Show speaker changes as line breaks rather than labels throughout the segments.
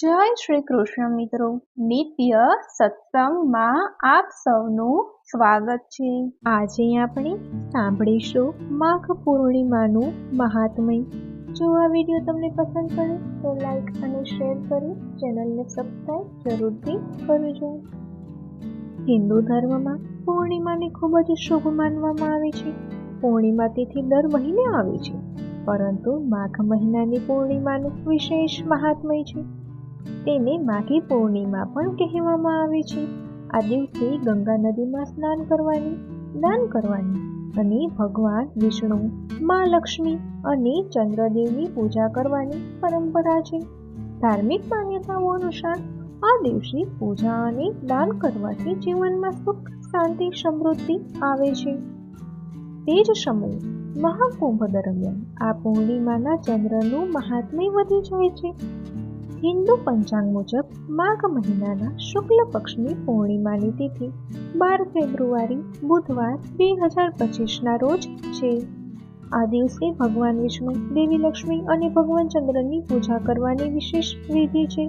જય શ્રી કૃષ્ણ મિત્રો, નિત્ય સત્સંગમાં આપ સૌનું સ્વાગત છે। આજે આપણે સાંભળીશું માઘ પૂર્ણિમાનું મહાત્મય। જો આ વિડીયો તમને પસંદ પડે તો લાઈક અને શેર કરી ચેનલને સબસ્ક્રાઇબ જરૂરથી કરજો। હિન્દુ ધર્મમાં પૂર્ણિમાને ખૂબ જ શુભ માનવામાં આવે છે। પૂર્ણિમા તિથિ દર મહિને આવે છે, પરંતુ માઘ મહિનાની પૂર્ણિમાનું વિશેષ મહાત્મય છે। તેને માઘી પૂર્ણિમા પણ કહેવામાં આવે છે। આ દિવસે ગંગા નદીમાં સ્નાન કરવાની, દાન કરવાની અને ભગવાન વિષ્ણુ, મા લક્ષ્મી અને ચંદ્રદેવની પૂજા કરવાની પરંપરા છે। ધાર્મિક માન્યતાઓ અનુસાર આ દિવસે પૂજા અને દાન કરવાથી જીવનમાં સુખ, શાંતિ, સમૃદ્ધિ આવે છે। તે જ સમયે મહાકુંભ દરમિયાન આ પૂર્ણિમાના ચંદ્રનું મહાત્મ્ય વધી જાય છે। હિન્દુ પંચાંગ મુજબ માઘ મહિનાના શુક્લ પક્ષની પૂર્ણિમાની તિથિ 12 ફેબ્રુઆરી બુધવાર 2025ના રોજ છે। આ દિવસે ભગવાન વિષ્ણુ, દેવી લક્ષ્મી અને ભગવાન ચંદ્રની પૂજા કરવાની વિશેષ વિધિ છે।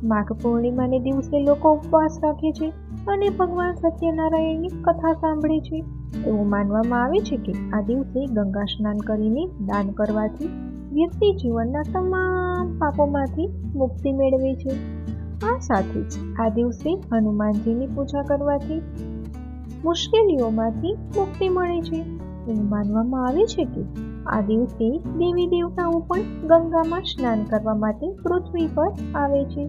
માઘ પૂર્ણિમાને દિવસે લોકો ઉપવાસ રાખે છે અને ભગવાન સત્યનારાયણની કથા સાંભળે છે। એવું માનવામાં આવે છે કે આ દિવસે ગંગા સ્નાન કરીને દાન કરવાથી વ્યક્તિ જીવનના તમામ પાપોમાંથી મુક્તિ મેળવે છે। આ સાથે જ આ દિવસે હનુમાનજીની પૂજા કરવાથી મુશ્કેલીઓમાંથી મુક્તિ મળે છે। એવું માનવામાં આવે છે કે આ દિવસે દેવી દેવતાઓ પણ ગંગામાં સ્નાન કરવા માટે પૃથ્વી પર આવે છે।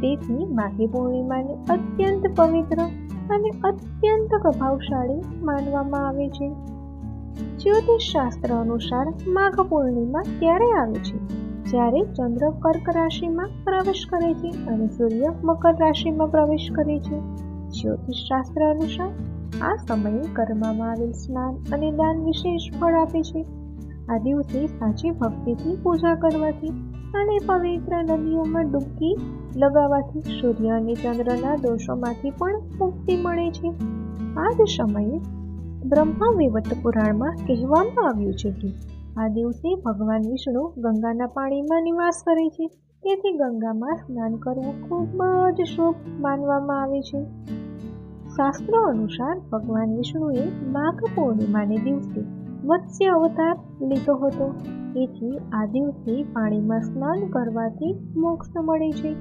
તેથી માઘી પૂર્ણિમાને અત્યંત પવિત્ર અને અત્યંત પ્રભાવશાળી માનવામાં આવે છે। જ્યોતિષ શાસ્ત્ર અનુસાર માઘ પૂર્ણિમા ત્યારે આવે છે જ્યારે ચંદ્ર કર્ક રાશિમાં પ્રવેશ કરે છે અને સૂર્ય મકર રાશિમાં પ્રવેશ કરે છે। જ્યોતિષ શાસ્ત્ર અનુસાર આ સમયે કરવામાં આવેલ સ્નાન અને દાન વિશેષ ફળ આપે છે। આ દિવસે સાચી ભક્તિથી પૂજા કરવાથી અને પવિત્ર નદીઓમાં ડૂબકી લગાવવાથી સૂર્ય અને ચંદ્રના દોષોમાંથી પણ મુક્તિ મળે છે। આ જ સમયે બ્રહ્મા વૈવર્ત પુરાણમાં કહેવામાં આવ્યું છે કે આ દિવસે ભગવાન વિષ્ણુ ગંગાના પાણીમાં નિવાસ કરે છે, તેથી ગંગામાં સ્નાન કરવું ખૂબ જ શુભ માનવામાં આવે છે। શાસ્ત્રો અનુસાર ભગવાન વિષ્ણુએ માઘ પૂર્ણિમાને દિવસે મત્સ્ય અવતાર લીધો હતો, તેથી આ દિવસે પાણીમાં સ્નાન કરવાથી મોક્ષ મળે છે।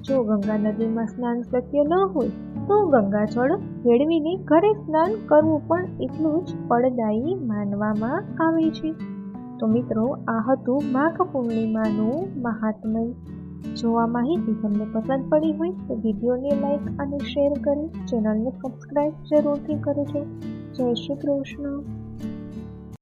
જો ગંગા નદીમાં સ્નાન શક્ય ન હોય તો ગંગાજળ મેળવીને ઘરે સ્નાન કરવું પણ એટલું જ ફળદાયી માનવામાં આવે છે। તો મિત્રો, આ હતું માઘ પૂર્ણિમાનું મહાત્મ્ય। જો આ માહિતી તમને પસંદ પડી હોય તો વિડીયોને લાઈક અને શેર કરી ચેનલને સબસ્ક્રાઇબ જરૂરથી કરજો। જય શ્રી કૃષ્ણ।